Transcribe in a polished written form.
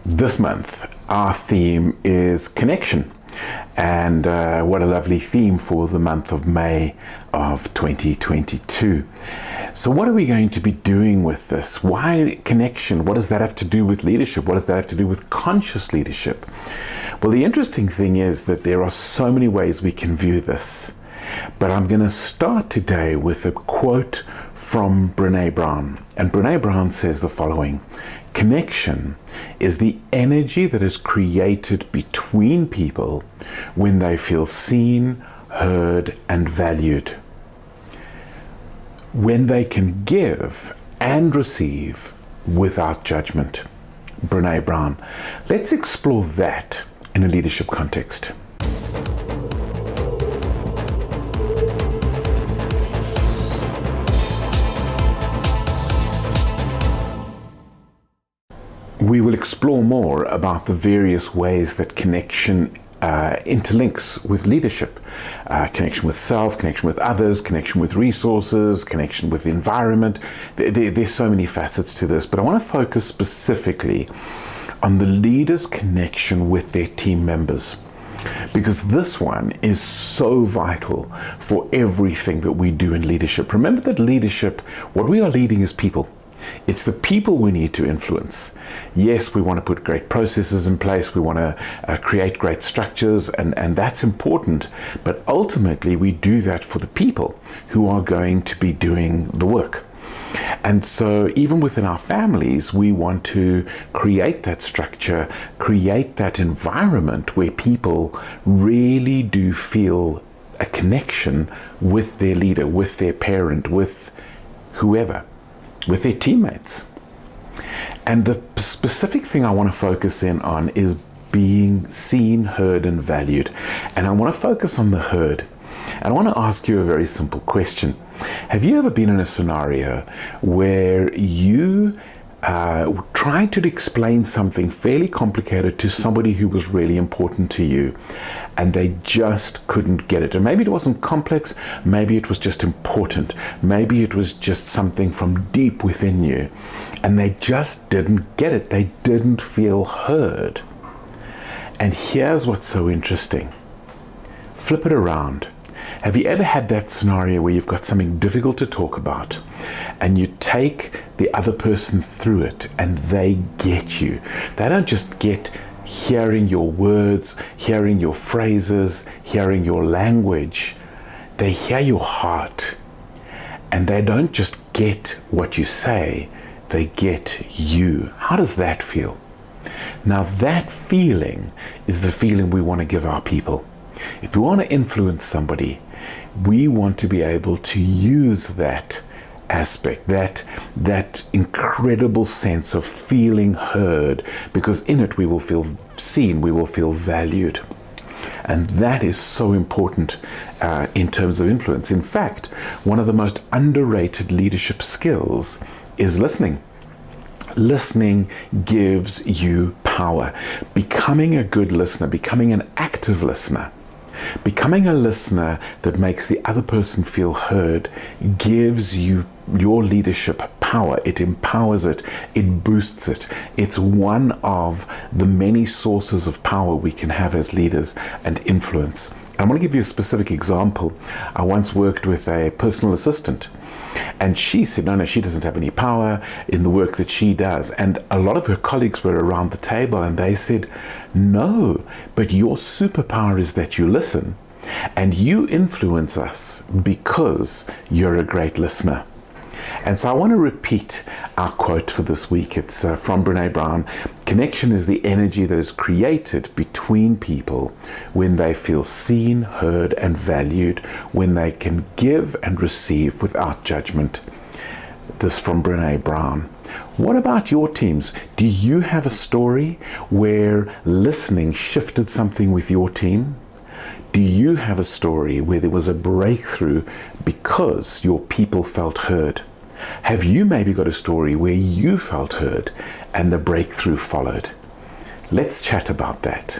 This month, our theme is connection. And what a lovely theme for the month of May of 2022. So what are we going to be doing with this? Why connection? What does that have to do with leadership? What does that have to do with conscious leadership? Well, the interesting thing is that there are so many ways we can view this. But I'm going to start today with a quote from Brené Brown. And Brené Brown says the following: connection is the energy that is created between people when they feel seen, heard, and valued. When they can give and receive without judgment. Brené Brown. Let's explore that in a leadership context. We will explore more about the various ways that connection interlinks with leadership. Connection with self, connection with others, connection with resources, connection with the environment. There's so many facets to this, but I want to focus specifically on the leader's connection with their team members, because this one is so vital for everything that we do in leadership. Remember that leadership, what we are leading is people. It's the people we need to influence. Yes, we want to put great processes in place. We want to create great structures, and that's important. But ultimately, we do that for the people who are going to be doing the work. And so even within our families, we want to create that structure, create that environment where people really do feel a connection with their leader, with their parent, with whoever, with their teammates. And the specific thing I want to focus in on is being seen, heard, and valued. And I want to focus on the heard. And I want to ask you a very simple question. Have you ever been in a scenario where you tried to explain something fairly complicated to somebody who was really important to you, and they just couldn't get it? And maybe it wasn't complex, maybe it was just important, maybe it was just something from deep within you, and they just didn't get it. They didn't feel heard. And here's what's so interesting. Flip it around. Have you ever had that scenario where you've got something difficult to talk about and you take the other person through it and they get you? They don't just get hearing your words, hearing your phrases, hearing your language. They hear your heart, and they don't just get what you say, they get you. How does that feel? Now that feeling is the feeling we want to give our people. If we want to influence somebody, we want to be able to use that aspect, that incredible sense of feeling heard, because in it we will feel seen, we will feel valued. And that is so important in terms of influence. In fact, one of the most underrated leadership skills is listening. Listening gives you power. Becoming a good listener, becoming an active listener, becoming a listener that makes the other person feel heard gives you your leadership power. It empowers it. It boosts it. It's one of the many sources of power we can have as leaders and influence. I'm going to give you a specific example. I once worked with a personal assistant, and she said, no, she doesn't have any power in the work that she does. And a lot of her colleagues were around the table and they said, no, but your superpower is that you listen and you influence us because you're a great listener. And so I want to repeat our quote for this week. It's from Brené Brown. Connection is the energy that is created between people when they feel seen, heard, and valued, when they can give and receive without judgment. This from Brené Brown. What about your teams? Do you have a story where listening shifted something with your team? Do you have a story where there was a breakthrough because your people felt heard? Have you maybe got a story where you felt heard and the breakthrough followed? Let's chat about that.